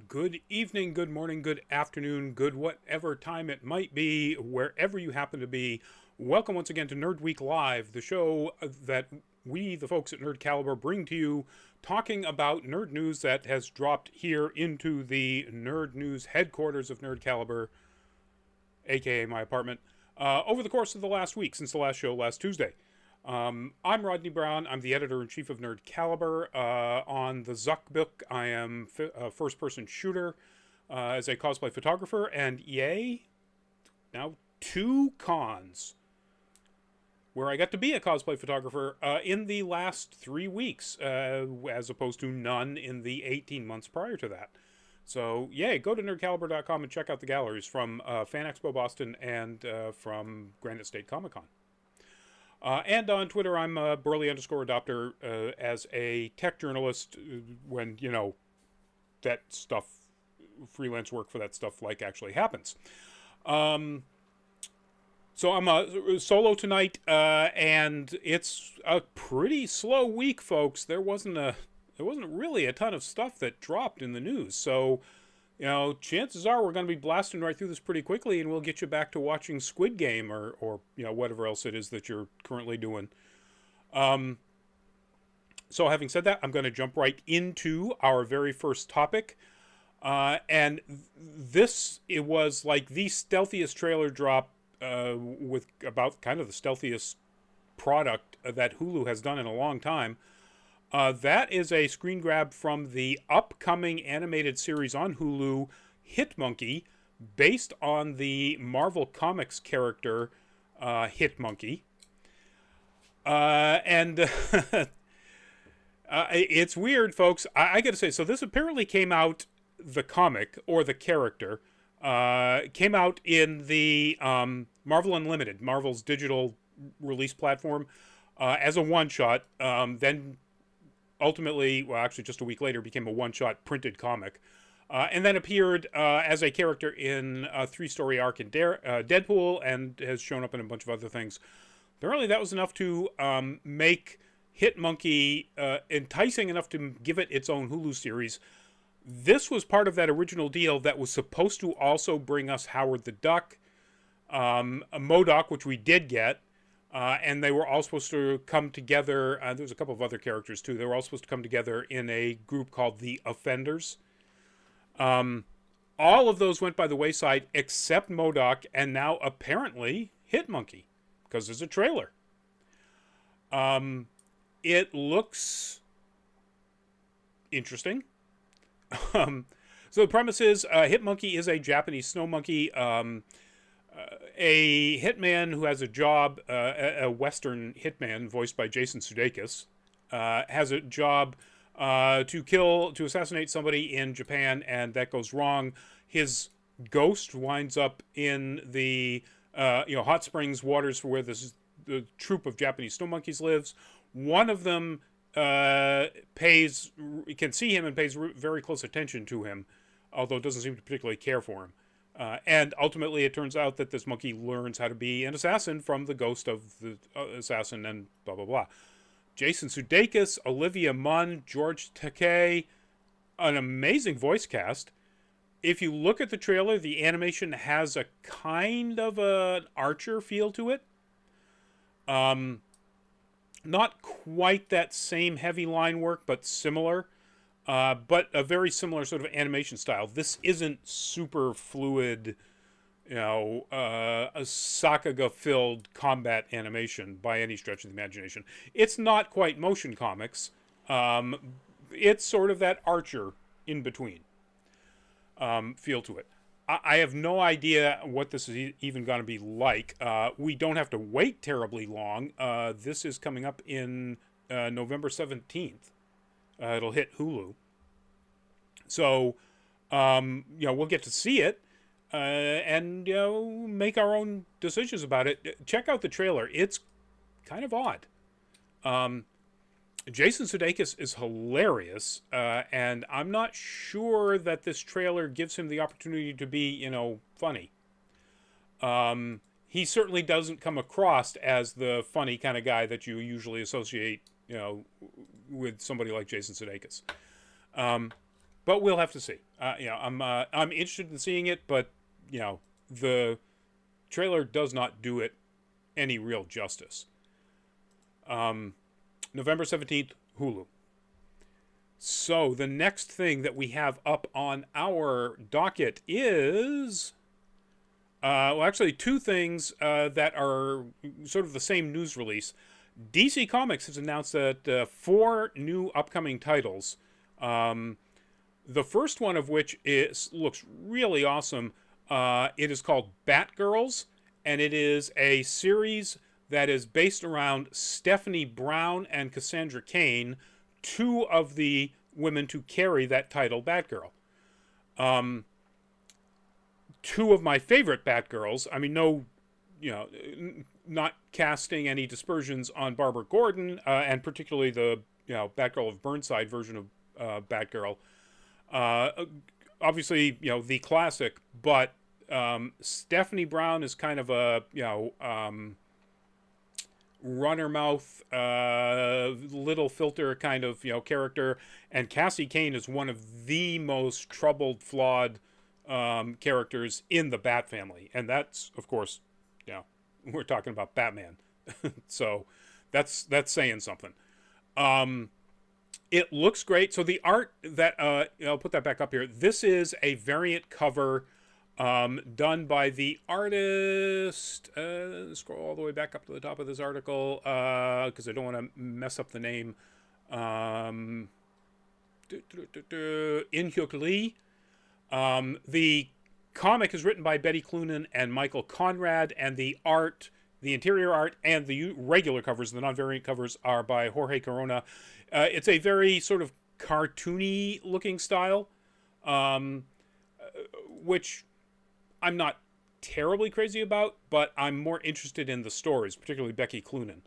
Good evening, good morning, good afternoon, good whatever time it might be, wherever you happen to be. Welcome once again to Nerd Week Live, the show that we, the folks at Nerd Caliber, bring to you talking about nerd news that has dropped here into the nerd news headquarters of Nerd Caliber, aka my apartment, over the course of the last week, since the last show last Tuesday. I'm Rodney Brown. I'm the editor-in-chief of Nerd Caliber. On the Zuck book, I am a first-person shooter as a cosplay photographer, and yay, now 2 cons where I got to be a cosplay photographer in the last 3 weeks, as opposed to none in the 18 months prior to that. So, yay, go to nerdcaliber.com and check out the galleries from Fan Expo Boston and from Granite State Comic Con. And on Twitter, I'm Burley_Adopter as a tech journalist when, that stuff, freelance work for that stuff, actually happens. So I'm solo tonight, and it's a pretty slow week, folks. There wasn't really a ton of stuff that dropped in the news. So, chances are we're going to be blasting right through this pretty quickly, and we'll get you back to watching Squid Game or whatever else it is that you're currently doing. So having said that, I'm going to jump right into our very first topic. And it was like the stealthiest trailer drop with about kind of the stealthiest product that Hulu has done in a long time. That is a screen grab from the upcoming animated series on Hulu, Hitmonkey, based on the Marvel Comics character Hitmonkey. And it's weird, folks. I gotta say, so this apparently came out, the comic, or the character, came out in the Marvel Unlimited, Marvel's digital release platform, as a one-shot, then ultimately, well, actually just a week later, became a one-shot printed comic. And then appeared as a character in a 3-story arc in Deadpool, and has shown up in a bunch of other things. Apparently that was enough to make Hitmonkey enticing enough to give it its own Hulu series. This was part of that original deal that was supposed to also bring us Howard the Duck, MODOK, which we did get, and they were all supposed to come together. There was a couple of other characters, too. They were all supposed to come together in a group called the Offenders. All of those went by the wayside except MODOK, and now apparently Hitmonkey, because there's a trailer. It looks interesting. So the premise is Hitmonkey is a Japanese snow monkey, a hitman who has a job, a Western hitman voiced by Jason Sudeikis, has a job to assassinate somebody in Japan, and that goes wrong. His ghost winds up in the hot springs waters where the troop of Japanese snow monkeys lives. One of them can see him and pays very close attention to him, although doesn't seem to particularly care for him. And ultimately, it turns out that this monkey learns how to be an assassin from the ghost of the assassin, and blah, blah, blah. Jason Sudeikis, Olivia Munn, George Takei, an amazing voice cast. If you look at the trailer, the animation has a kind of an Archer feel to it. Not quite that same heavy line work, but similar. But a very similar sort of animation style. This isn't super fluid, a Sakuga-filled combat animation by any stretch of the imagination. It's not quite motion comics. It's sort of that Archer in between feel to it. I have no idea what this is even going to be like. We don't have to wait terribly long. This is coming up in November 17th. It'll hit Hulu. So, we'll get to see it and, make our own decisions about it. Check out the trailer. It's kind of odd. Jason Sudeikis is hilarious, and I'm not sure that this trailer gives him the opportunity to be, funny. He certainly doesn't come across as the funny kind of guy that you usually associate, with somebody like Jason Sudeikis. but we'll have to see. I'm interested in seeing it, but the trailer does not do it any real justice. November 17th, Hulu. So the next thing that we have up on our docket is, actually two things that are sort of the same news release. DC Comics has announced that 4 new upcoming titles. The first one of which looks really awesome. It is called Batgirls, and it is a series that is based around Stephanie Brown and Cassandra Cain, 2 of the women to carry that title, Batgirl. 2 of my favorite Batgirls. I mean, not casting any dispersions on Barbara Gordon, and particularly the Batgirl of Burnside version of Batgirl. Obviously, the classic, but Stephanie Brown is kind of a runner mouth, little filter kind of character, and Cassie Cain is one of the most troubled, flawed characters in the Bat family, and that's of course, we're talking about Batman, so that's saying something. It looks great. So the art that I'll put that back up here. This is a variant cover done by the artist. Scroll all the way back up to the top of this article because I don't want to mess up the name. In Hyuk Lee. The comic is written by Betty Cloonan and Michael Conrad, and the art, the interior art, and the regular covers, the non-variant covers, are by Jorge Corona. It's a very sort of cartoony looking style, which I'm not terribly crazy about, but I'm more interested in the stories, particularly Becky Cloonan.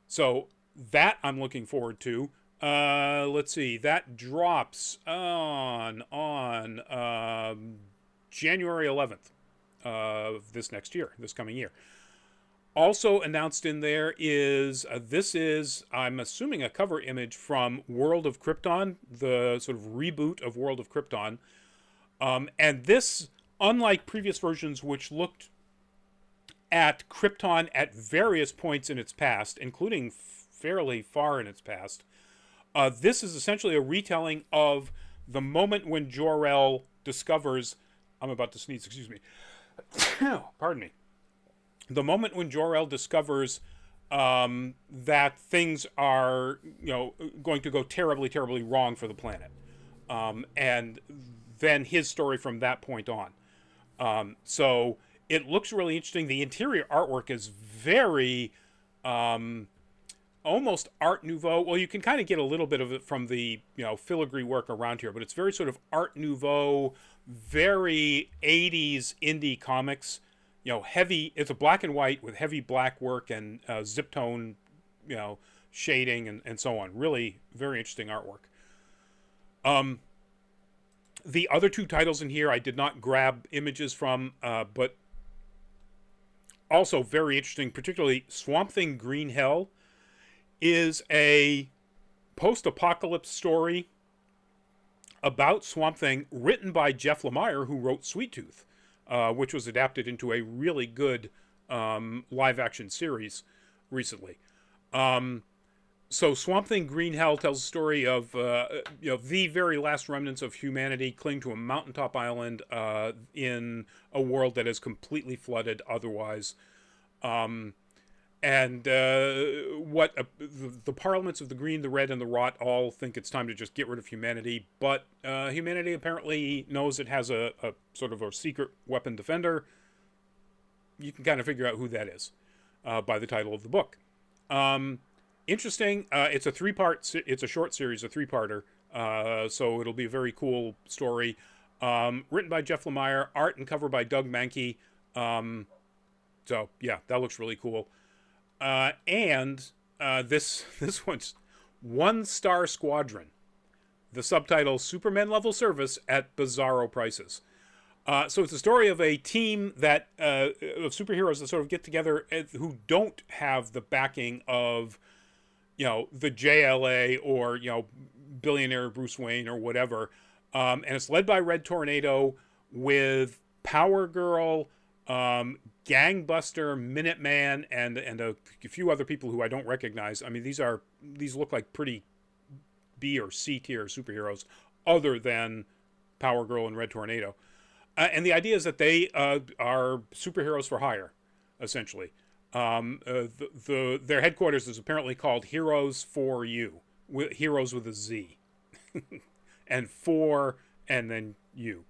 So that I'm looking forward to. Let's see, that drops on January 11th of this coming year. Also announced in there is, this is, I'm assuming, a cover image from World of Krypton, the sort of reboot of World of Krypton. And this, unlike previous versions which looked at Krypton at various points in its past, including fairly far in its past, this is essentially a retelling of the moment when Jor-El discovers... I'm about to sneeze, excuse me. Pardon me. The moment when Jor-El discovers that things are, going to go terribly, terribly wrong for the planet. And then his story from that point on. So it looks really interesting. The interior artwork is very... almost Art Nouveau. Well, you can kind of get a little bit of it from the, filigree work around here, but it's very sort of Art Nouveau, very 80s indie comics, heavy. It's a black and white with heavy black work and zip tone, shading and so on. Really very interesting artwork. The other 2 titles in here I did not grab images from, but also very interesting, particularly Swamp Thing Green Hell is a post-apocalypse story about Swamp Thing written by Jeff Lemire, who wrote Sweet Tooth, which was adapted into a really good live-action series recently. So Swamp Thing Green Hell tells a story of the very last remnants of humanity cling to a mountaintop island in a world that is completely flooded otherwise. And what the parliaments of the Green, the Red, and the Rot all think it's time to just get rid of humanity, but humanity apparently knows it has a sort of a secret weapon defender. You can kind of figure out who that is by the title of the book. Interesting. It's a 3-part. It's a short series, a 3-parter. So it'll be a very cool story. Written by Jeff Lemire, art and cover by Doug Mankey. So yeah, that looks really cool. And this one's One Star Squadron. The subtitle, Superman Level Service at Bizarro Prices. So it's a story of a team that of superheroes that sort of get together who don't have the backing of, the JLA or, billionaire Bruce Wayne or whatever. And it's led by Red Tornado with Power Girl, Gangbuster, Minuteman, and a few other people who I don't recognize. I mean, these look like pretty B or C tier superheroes, other than Power Girl and Red Tornado. And the idea is that they are superheroes for hire, essentially. Their headquarters is apparently called Heroes for You, Heroes with a Z, and for and then you.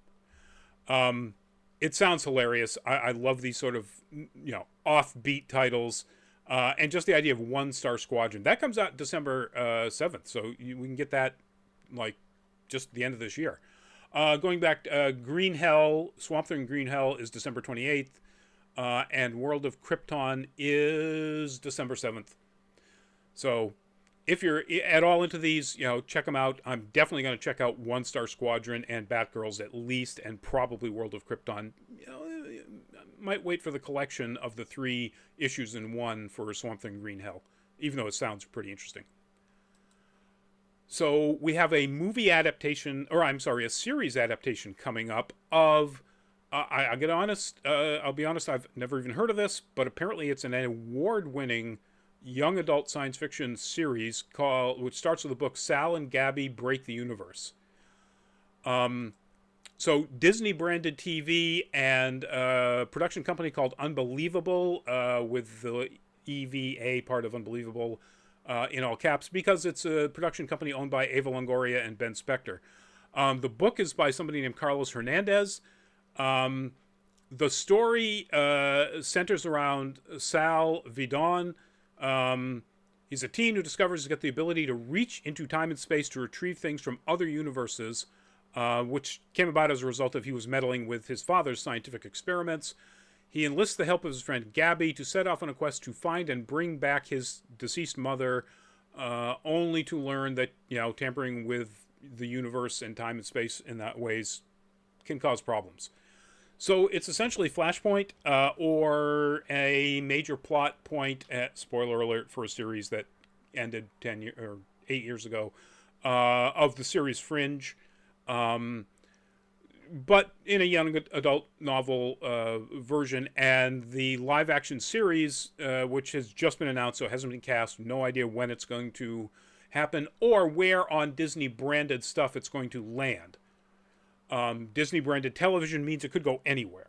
It sounds hilarious. I love these sort of offbeat titles, and just the idea of One Star Squadron that comes out December 7th, so we can get that like just the end of this year. Going back, Green Hell, Swamp Thing Green Hell is December 28th. And World of Krypton is December 7th. So if you're at all into these, check them out. I'm definitely going to check out One Star Squadron and Batgirls at least, and probably World of Krypton. Might wait for the collection of the 3 issues in one for Swamp Thing Green Hell, even though it sounds pretty interesting. So we have a movie adaptation, or I'm sorry, a series adaptation coming up of... I'll be honest, I've never even heard of this, but apparently it's an award-winning young adult science fiction series which starts with the book Sal and Gabby Break the Universe. So Disney-branded TV and a production company called Unbelievable, with the EVA part of Unbelievable in all caps, because it's a production company owned by Ava Longoria and Ben Spector. The book is by somebody named Carlos Hernandez. The story centers around Sal Vidon. He's a teen who discovers he's got the ability to reach into time and space to retrieve things from other universes, which came about as a result of he was meddling with his father's scientific experiments. He enlists the help of his friend Gabby to set off on a quest to find and bring back his deceased mother, only to learn that, tampering with the universe and time and space in that ways can cause problems. So it's essentially Flashpoint, or a major plot point, spoiler alert for a series that ended 8 years ago, of the series Fringe, but in a young adult novel version. And the live action series, which has just been announced, so it hasn't been cast, no idea when it's going to happen or where on Disney branded stuff it's going to land. Disney branded television means it could go anywhere.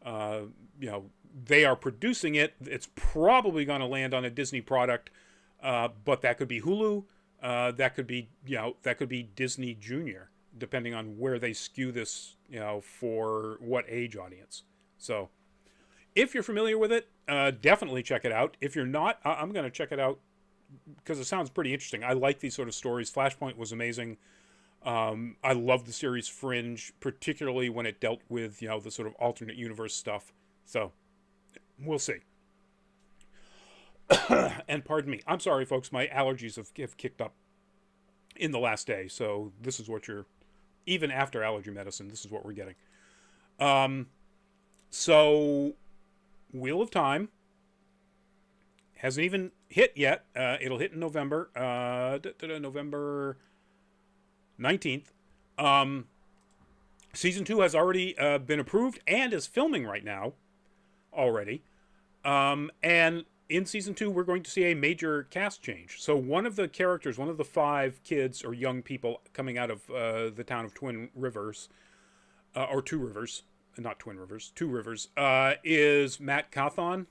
They are producing it. It's probably going to land on a Disney product, but that could be Hulu. That could be Disney Junior, depending on where they skew this, for what age audience. So if you're familiar with it, definitely check it out. If you're not, I'm going to check it out because it sounds pretty interesting. I like these sort of stories. Flashpoint was amazing. I love the series Fringe, particularly when it dealt with, the sort of alternate universe stuff. So, we'll see. And pardon me. I'm sorry, folks. My allergies have kicked up in the last day. So, this is what even after allergy medicine, this is what we're getting. So, Wheel of Time hasn't even hit yet. It'll hit in November. November 19th. Season 2 has already been approved and is filming right now already. And in Season 2, we're going to see a major cast change. So one of the characters, one of the 5 kids or young people coming out of the town of Twin Rivers, or Two Rivers, not Twin Rivers, Two Rivers, is Matt Cawthon,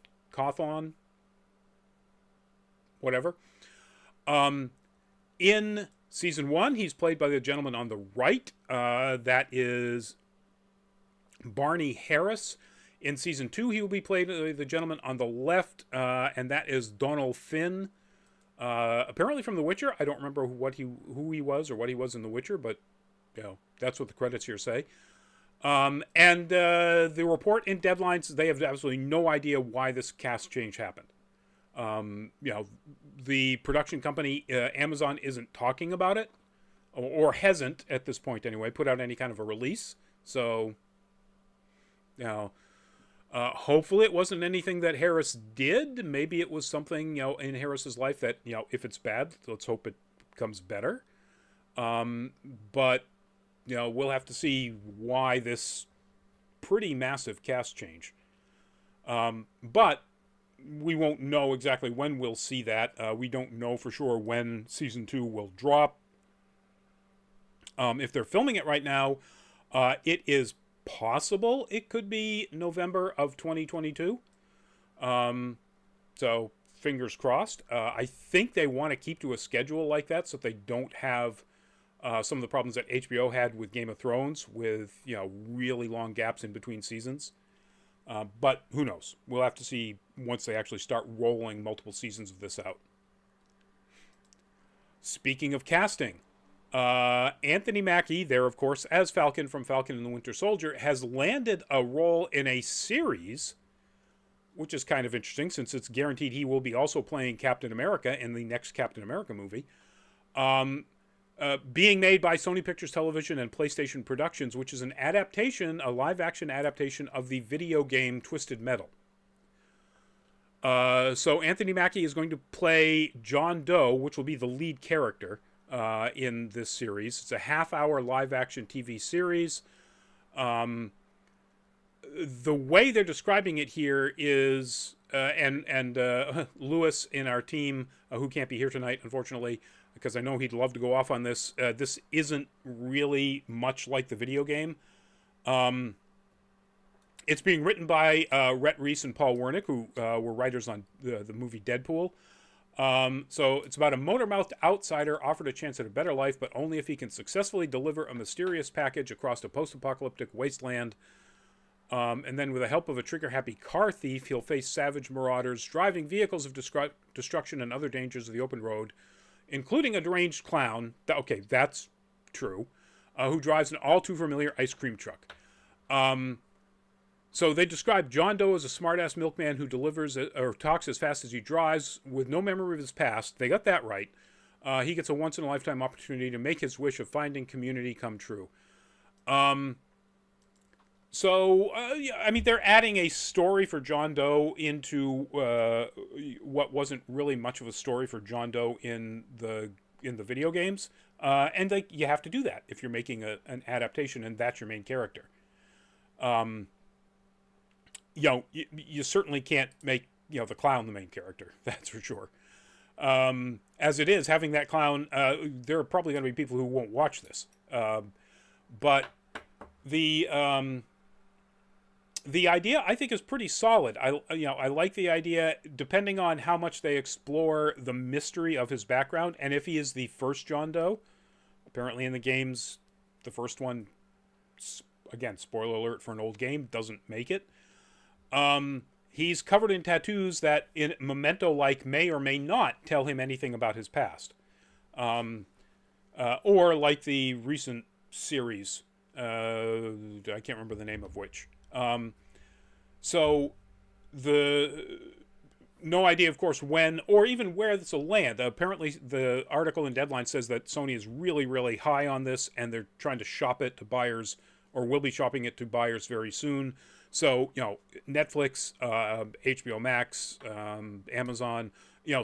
whatever. In Season 1, he's played by the gentleman on the right. That is Barney Harris. In Season 2, he will be played by the gentleman on the left, and that is Donald Finn. Apparently from The Witcher. I don't remember who he was or what he was in The Witcher, but that's what the credits here say. And the report in Deadlines, they have absolutely no idea why this cast change happened. The production company, Amazon, isn't talking about it, or hasn't at this point anyway, put out any kind of a release. So, hopefully it wasn't anything that Harris did. Maybe it was something, in Harris's life that, if it's bad, let's hope it becomes better. But, we'll have to see why this pretty massive cast change. But we won't know exactly when we'll see that. We don't know for sure when season 2 will drop. If they're filming it right now, it is possible it could be November of 2022. So fingers crossed. I think they want to keep to a schedule like that so that they don't have some of the problems that HBO had with Game of Thrones, with really long gaps in between seasons. But who knows? We'll have to see once they actually start rolling multiple seasons of this out. Speaking of casting, Anthony Mackie, there of course as Falcon from Falcon and the Winter Soldier, has landed a role in a series, which is kind of interesting since it's guaranteed he will be also playing Captain America in the next Captain America movie. Being made by Sony Pictures Television and PlayStation Productions, which is a live-action adaptation of the video game Twisted Metal. So Anthony Mackie is going to play John Doe, which will be the lead character in this series. It's a half-hour live-action TV series. The way they're describing it here is, and Lewis in our team, who can't be here tonight, unfortunately, because I know he'd love to go off on this. This isn't really much like the video game. It's being written by Rhett Reese and Paul Wernick, who were writers on the movie Deadpool. So it's about a motor-mouthed outsider offered a chance at a better life, but only if he can successfully deliver a mysterious package across a post-apocalyptic wasteland. And then with the help of a trigger-happy car thief, he'll face savage marauders, driving vehicles of destruction and other dangers of the open road, including a deranged clown, okay, that's true, who drives an all-too-familiar ice cream truck. So they describe John Doe as a smart-ass milkman who delivers or talks as fast as he drives with no memory of his past. They got that right. He gets a once-in-a-lifetime opportunity to make his wish of finding community come true. They're adding a story for John Doe into what wasn't really much of a story for John Doe in the video games, and you have to do that if you're making an adaptation and that's your main character. You certainly can't make the clown the main character. That's for sure. As it is, having that clown, there are probably going to be people who won't watch this, but the idea, I think, is pretty solid. I like the idea, depending on how much they explore the mystery of his background, and if he is the first John Doe. Apparently in the games, the first one, again, spoiler alert for an old game, doesn't make it. He's covered in tattoos that, in Memento-like, may or may not tell him anything about his past. Or like the recent series, I can't remember the name of which. So no idea, of course, when or even where this will land. Apparently, the article in Deadline says that Sony is really, really high on this, and they're trying to shop it to buyers, or will be shopping it to buyers very soon. So, Netflix, HBO Max, Amazon,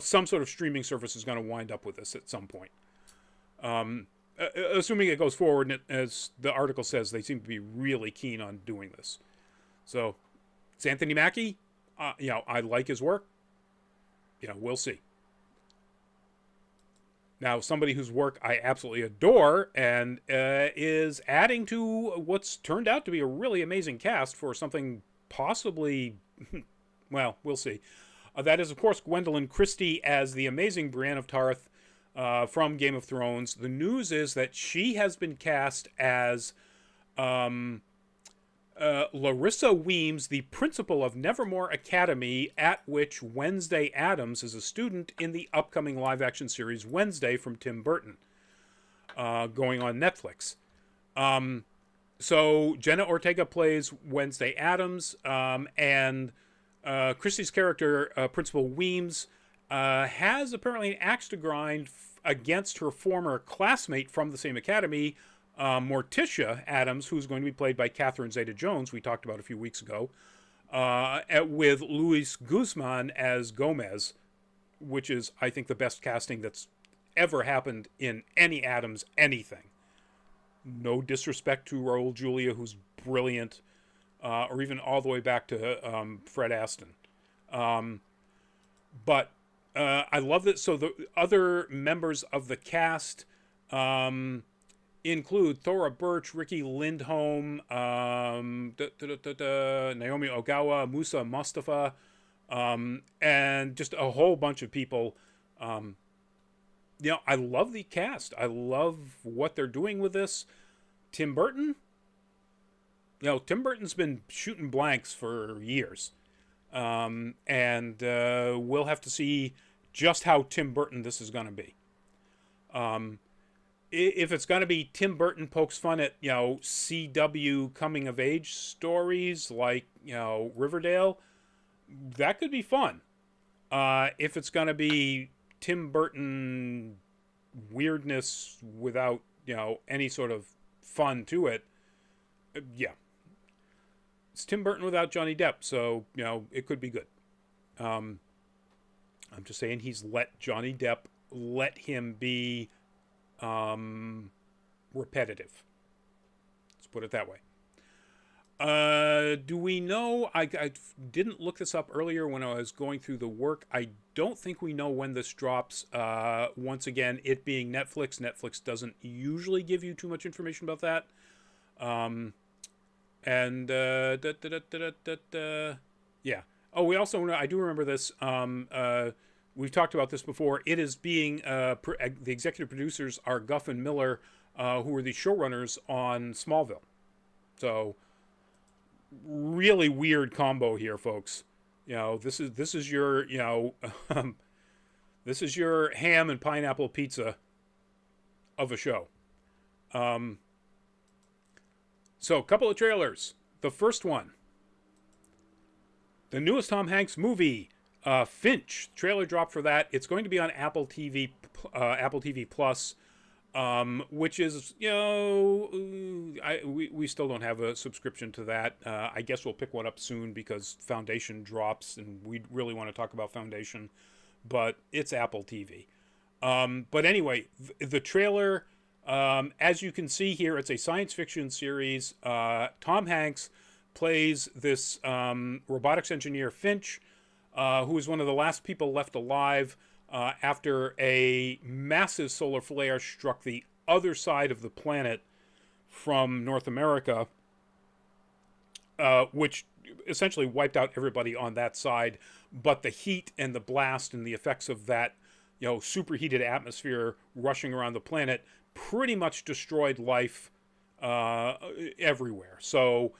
some sort of streaming service is going to wind up with this at some point. Assuming it goes forward, and as the article says, they seem to be really keen on doing this. So, it's Anthony Mackie. I like his work. We'll see. Now, somebody whose work I absolutely adore and is adding to what's turned out to be a really amazing cast for something possibly, well, we'll see. That is, of course, Gwendolyn Christie as the amazing Brienne of Tarth from Game of Thrones. The news is that she has been cast as Larissa Weems, the principal of Nevermore Academy, at which Wednesday Addams is a student in the upcoming live-action series Wednesday from Tim Burton, going on Netflix. So Jenna Ortega plays Wednesday Addams, and Christie's character, Principal Weems, has apparently an axe to grind against her former classmate from the same academy, Morticia Addams, who's going to be played by Catherine Zeta-Jones, we talked about a few weeks ago, with Luis Guzman as Gomez, which is, I think, the best casting that's ever happened in any Addams anything. No disrespect to Raul Julia, who's brilliant, or even all the way back to Fred Aston. But I love that. So the other members of the cast include Thora Birch, Ricky Lindholm, Naomi Ogawa, Musa Mustafa, and just a whole bunch of people. I love the cast. I love what they're doing with this. Tim Burton, Tim Burton's been shooting blanks for years. And we'll have to see just how Tim Burton this is going to be. If it's going to be Tim Burton pokes fun at, CW coming of age stories like, Riverdale, that could be fun. If it's going to be Tim Burton weirdness without, any sort of fun to it, yeah. It's Tim Burton without Johnny Depp, so, it could be good. I'm just saying he's let Johnny Depp let him be repetitive. Let's put it that way. Do we know? I didn't look this up earlier when I was going through the work. I don't think we know when this drops. Once again, it being Netflix. Netflix doesn't usually give you too much information about that. Yeah. Oh, we also, I do remember this. We've talked about this before. It is being, the executive producers are Guff and Miller, who were the showrunners on Smallville. So, really weird combo here, folks. This is your, this is your ham and pineapple pizza of a show. So, a couple of trailers. The first one, the newest Tom Hanks movie, Finch. Trailer dropped for that. It's going to be on Apple TV Plus, which is, we still don't have a subscription to that. I guess we'll pick one up soon because Foundation drops, and we really want to talk about Foundation, but it's Apple TV. But anyway, the trailer, as you can see here, it's a science fiction series. Tom Hanks plays this robotics engineer, Finch, who is one of the last people left alive after a massive solar flare struck the other side of the planet from North America, which essentially wiped out everybody on that side. But the heat and the blast and the effects of that, superheated atmosphere rushing around the planet pretty much destroyed life everywhere. So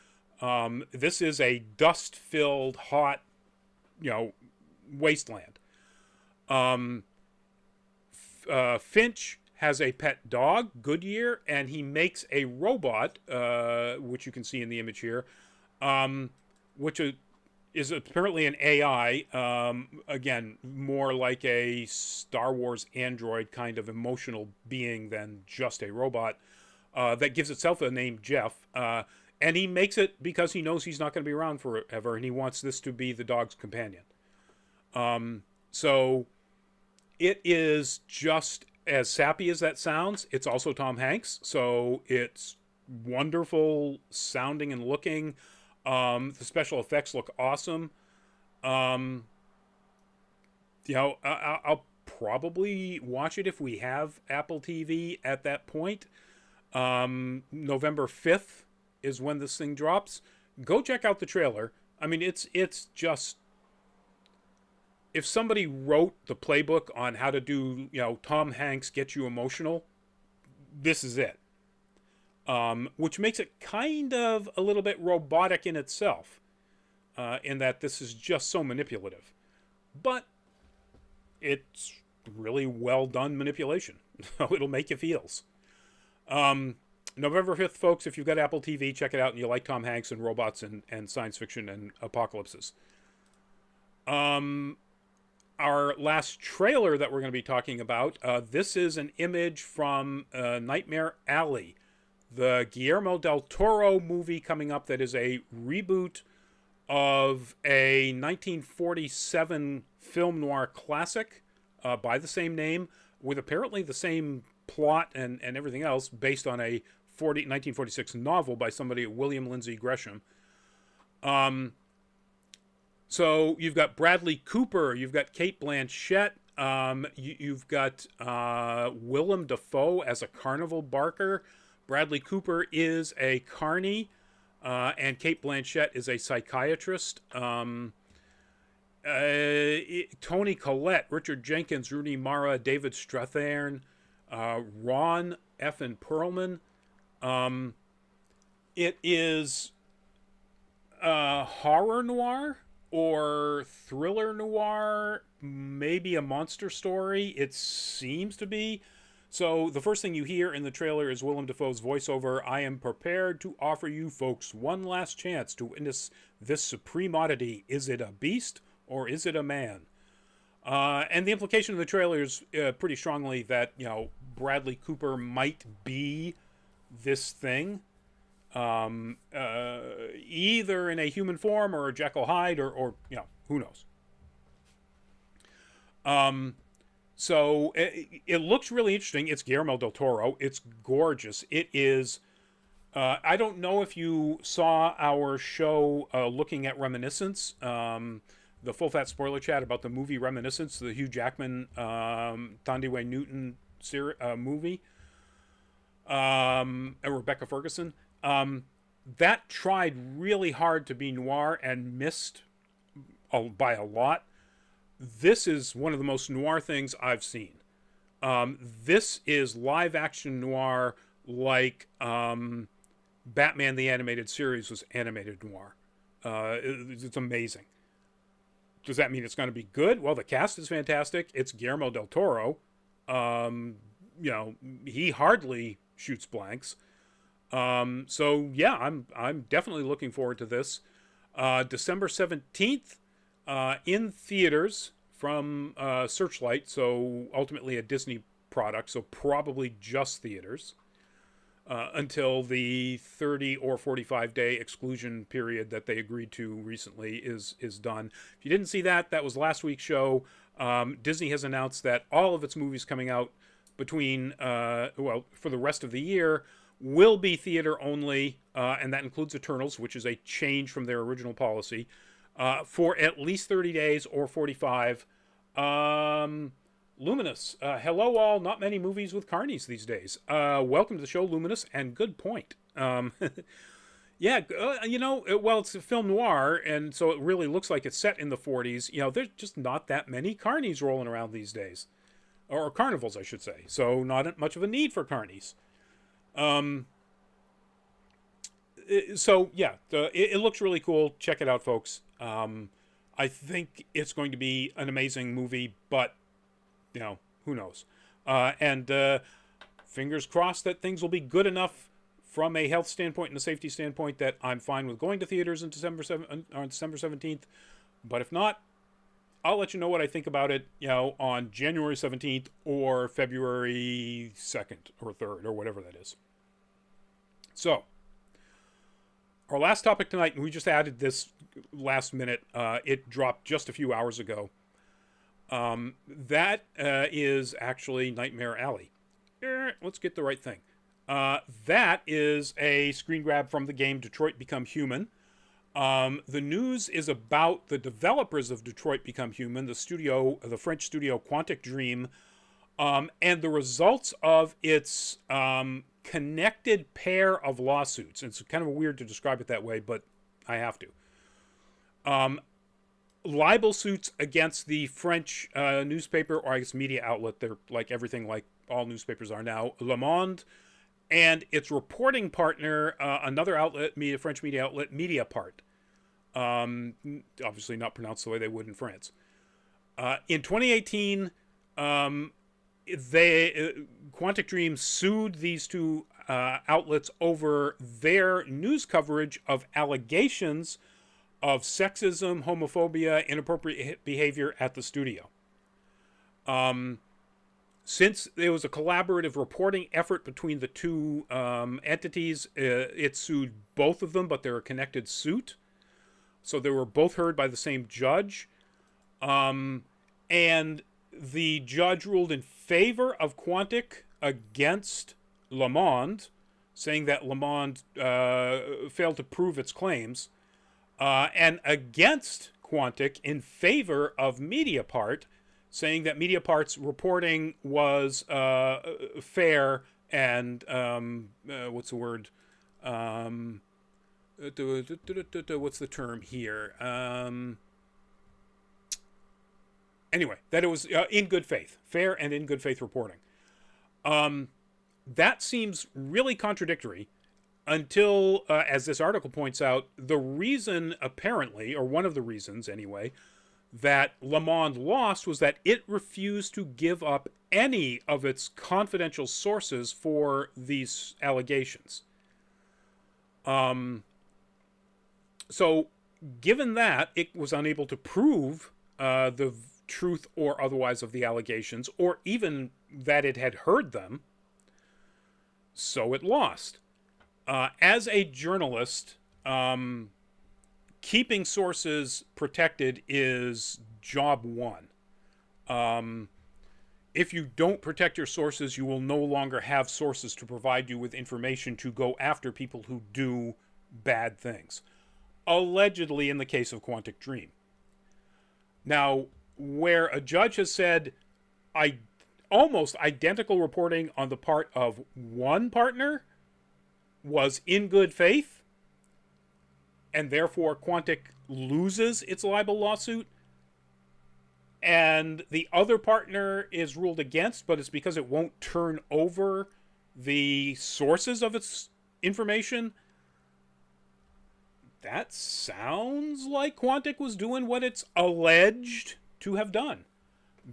this is a dust-filled, hot, wasteland. Finch has a pet dog, Goodyear, and he makes a robot, which you can see in the image here, which is apparently an AI, again, more like a Star Wars android kind of emotional being than just a robot, that gives itself a name, Jeff. And he makes it because he knows he's not going to be around forever, and he wants this to be the dog's companion. So it is just as sappy as that sounds. It's also Tom Hanks, so it's wonderful sounding and looking. The special effects look awesome. I'll probably watch it if we have Apple TV at that point. November 5th is when this thing drops. Go check out the trailer. I mean, it's just, if somebody wrote the playbook on how to do, Tom Hanks get you emotional, this is it. Which makes it kind of a little bit robotic in itself, in that this is just so manipulative. But it's really well done manipulation. It'll make you feels. November 5th, folks, if you've got Apple TV, check it out, and you like Tom Hanks and robots and science fiction and apocalypses. Our last trailer that we're going to be talking about, this is an image from Nightmare Alley, the Guillermo del Toro movie coming up that is a reboot of a 1947 film noir classic by the same name, with apparently the same plot and everything else, based on a 1946 novel by somebody, William Lindsay Gresham. So you've got Bradley Cooper, you've got Cate Blanchett, you've got Willem Dafoe as a carnival barker. Bradley Cooper is a carny, and Cate Blanchett is a psychiatrist. Toni Collette, Richard Jenkins, Rooney Mara, David Strathairn, Ron Effin Perlman. It is horror noir or thriller noir, maybe a monster story. It seems to be. So the first thing you hear in the trailer is Willem Dafoe's voiceover. I am prepared to offer you folks one last chance to witness this supreme oddity. Is it a beast or is it a man? And the implication of the trailer is pretty strongly that, Bradley Cooper might be this thing, either in a human form or a Jekyll Hyde or who knows. So it looks really interesting. It's Guillermo del Toro. It's gorgeous. It is. I don't know if you saw our show looking at Reminiscence, the full fat spoiler chat about the movie Reminiscence, the Hugh Jackman, Thandiwe Newton movie, and Rebecca Ferguson. That tried really hard to be noir and missed by a lot. This is one of the most noir things I've seen. This is live action noir like Batman the Animated Series was animated noir. It's amazing. Does that mean it's going to be good? Well, the cast is fantastic. It's Guillermo del Toro. He hardly shoots blanks. So yeah, I'm definitely looking forward to this. December 17th, in theaters from Searchlight, so ultimately a Disney product, so probably just theaters, until the 30 or 45 day exclusion period that they agreed to recently is done. If you didn't see that, that was last week's show. Disney has announced that all of its movies coming out between, for the rest of the year will be theater only, and that includes Eternals, which is a change from their original policy, for at least 30 days or 45. Luminous. Hello all, not many movies with carnies these days. Welcome to the show, Luminous, and good point. Yeah, well, it's a film noir, and so it really looks like it's set in the 40s. There's just not that many carnies rolling around these days. Or carnivals, I should say. So not much of a need for carnies. It looks really cool. Check it out, folks. I think it's going to be an amazing movie, but, who knows? And fingers crossed that things will be good enough from a health standpoint and a safety standpoint that I'm fine with going to theaters on December 17th. But if not, I'll let you know what I think about it, on January 17th or February 2nd or 3rd or whatever that is. So, our last topic tonight, and we just added this last minute. It dropped just a few hours ago. That is actually Nightmare Alley. Let's get the right thing. That is a screen grab from the game Detroit Become Human. The news is about the developers of Detroit Become Human, the French studio Quantic Dream, and the results of its connected pair of lawsuits. It's kind of weird to describe it that way, but I have to. Libel suits against the French newspaper, or I guess media outlet. They're like everything like all newspapers are now, Le Monde, and its reporting partner, another outlet, French media outlet, Mediapart. Obviously not pronounced the way they would in France. In 2018, Quantic Dream sued these two outlets over their news coverage of allegations of sexism, homophobia, inappropriate behavior at the studio. Since there was a collaborative reporting effort between the two entities, it sued both of them, but they're a connected suit. So they were both heard by the same judge. And the judge ruled in favor of Quantic against Le Monde, saying that Le Monde failed to prove its claims, and against Quantic in favor of Mediapart, saying that Mediapart's reporting was fair and what's the word? What's the term here? Anyway, that it was in good faith, fair and in good faith reporting. That seems really contradictory until, as this article points out, the reason apparently, or one of the reasons anyway, that Le Monde lost was that it refused to give up any of its confidential sources for these allegations. So, given that it was unable to prove the truth or otherwise of the allegations, or even that it had heard them, so it lost. As a journalist, keeping sources protected is job one. If you don't protect your sources, you will no longer have sources to provide you with information to go after people who do bad things. Allegedly in the case of Quantic Dream. Now, where a judge has said almost identical reporting on the part of one partner was in good faith, and therefore Quantic loses its libel lawsuit, and the other partner is ruled against, but it's because it won't turn over the sources of its information. That sounds like Quantic was doing what it's alleged to have done.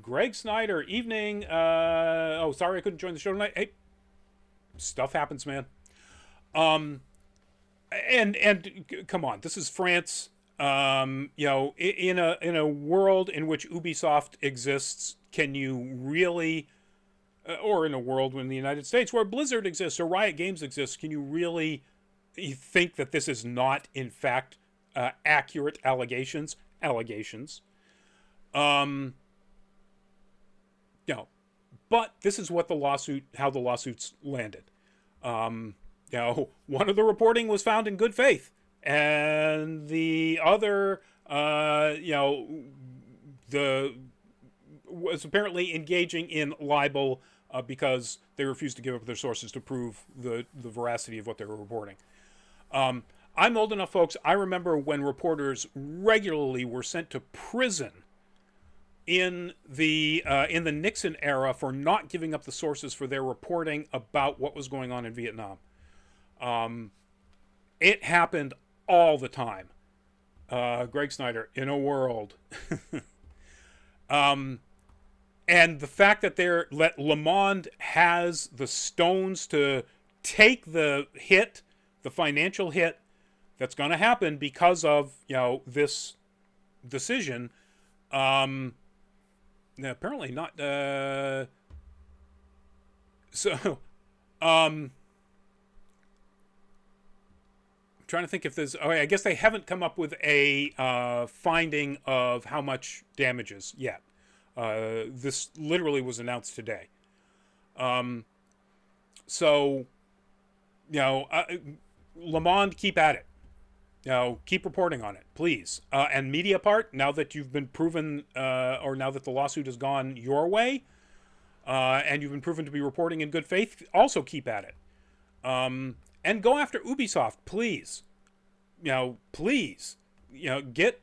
Greg Snyder, evening. Sorry I couldn't join the show tonight. Hey, stuff happens, man. And come on, this is France. In a world in which Ubisoft exists, can you really, or in a world in the United States where Blizzard exists or Riot Games exists, can you really think that this is not, in fact, accurate allegations? But this is what how the lawsuits landed. One of the reporting was found in good faith, and the other, was apparently engaging in libel because they refused to give up their sources to prove the veracity of what they were reporting. I'm old enough, folks. I remember when reporters regularly were sent to prison in the Nixon era for not giving up the sources for their reporting about what was going on in Vietnam. It happened all the time. Greg Snyder, in a world. And the fact that Le Monde has the stones to take the hit, the financial hit that's going to happen because of, this decision, apparently not, I'm trying to think if there's, I guess they haven't come up with a finding of how much damages yet. This literally was announced today. Le Monde, keep at it. Keep reporting on it, please. And Mediapart, now that you've been proven, or now that the lawsuit has gone your way, and you've been proven to be reporting in good faith, also keep at it. And go after Ubisoft, please. Please. Get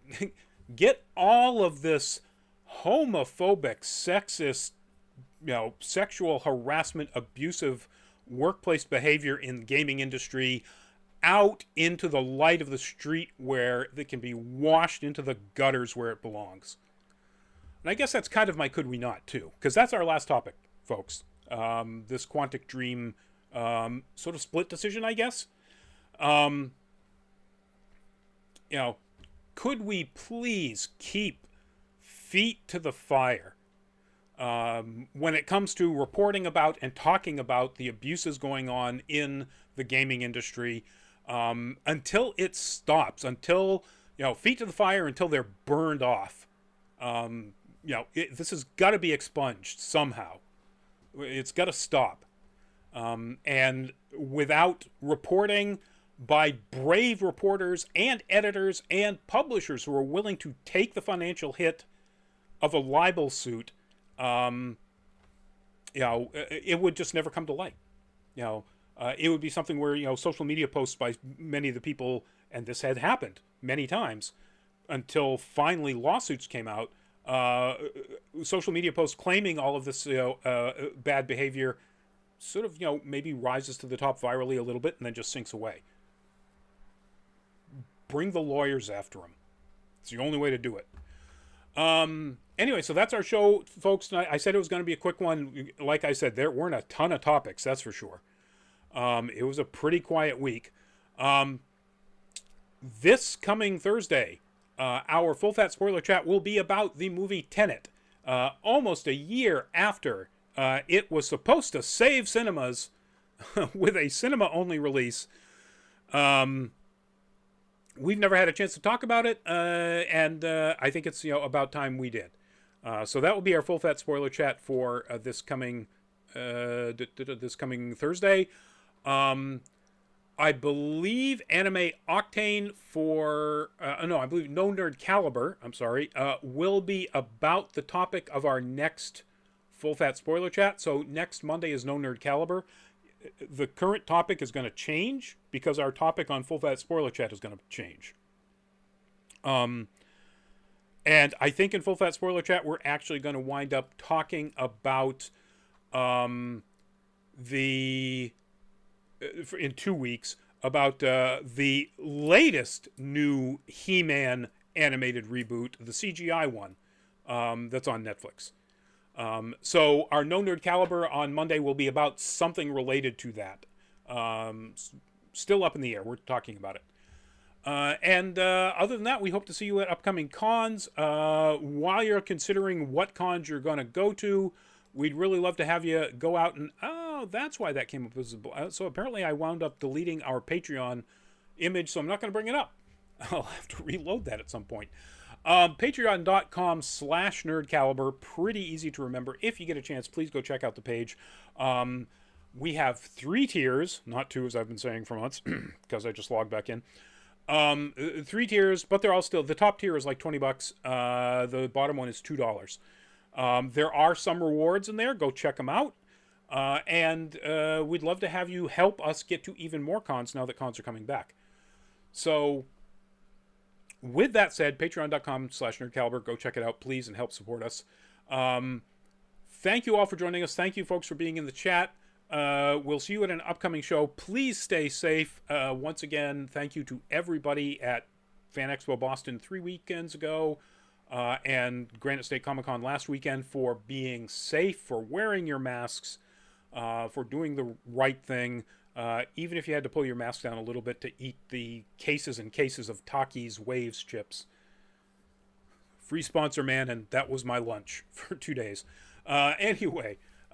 all of this homophobic, sexist, sexual harassment, abusive workplace behavior in the gaming industry out into the light of the street where they can be washed into the gutters where it belongs. And I guess that's kind of my could we not, too, because that's our last topic, folks. This Quantic Dream sort of split decision, I guess. Could we please keep feet to the fire when it comes to reporting about and talking about the abuses going on in the gaming industry until it stops, until, feet to the fire until they're burned off. this has got to be expunged somehow. It's got to stop. And without reporting by brave reporters and editors and publishers who are willing to take the financial hit of a libel suit, it would just never come to light. It would be something where, social media posts by many of the people, and this had happened many times until finally lawsuits came out, social media posts claiming all of this, bad behavior sort of, maybe rises to the top virally a little bit and then just sinks away. Bring the lawyers after them. It's the only way to do it. Anyway, so that's our show, folks, tonight. I said it was going to be a quick one. Like I said, there weren't a ton of topics, that's for sure. It was a pretty quiet week. This coming Thursday, our full fat spoiler chat will be about the movie Tenet. Almost a year after it was supposed to save cinemas with a cinema-only release. We've never had a chance to talk about it, and I think it's about time we did. So that will be our full fat spoiler chat for this coming Thursday. I believe Anime Octane I believe No Nerd Caliber, will be about the topic of our next full fat spoiler chat. So next Monday is No Nerd Caliber. The current topic is going to change because our topic on full fat spoiler chat is going to change. And I think in full fat spoiler chat, we're actually going to wind up talking about in 2 weeks about the latest new He-Man animated reboot, the CGI one, that's on Netflix. So our No Nerd Caliber on Monday will be about something related to that. Still up in the air. We're talking about it. And other than that, we hope to see you at upcoming cons. While you're considering what cons you're going to go to, we'd really love to have you go out and... Oh, that's why that came up as... So apparently I wound up deleting our Patreon image, so I'm not going to bring it up. I'll have to reload that at some point. Patreon.com/nerdcaliber. Pretty easy to remember. If you get a chance, please go check out the page. We have 3 tiers, not 2 as I've been saying for months, because I just logged back in. 3 tiers, but they're all still... The top tier is like $20. The bottom one is $2. There are some rewards in there. Go check them out. And we'd love to have you help us get to even more cons now that cons are coming back. So... With that said, patreon.com/nerdcaliber. Go check it out, please, and help support us. Thank you all for joining us. Thank you, folks, for being in the chat. We'll see you at an upcoming show. Please stay safe. Once again, thank you to everybody at Fan Expo Boston 3 weekends ago and Granite State Comic Con last weekend for being safe, for wearing your masks, for doing the right thing. Even if you had to pull your mask down a little bit to eat the cases and cases of Takis Waves chips. Free sponsor, man, and that was my lunch for 2 days. Anyway,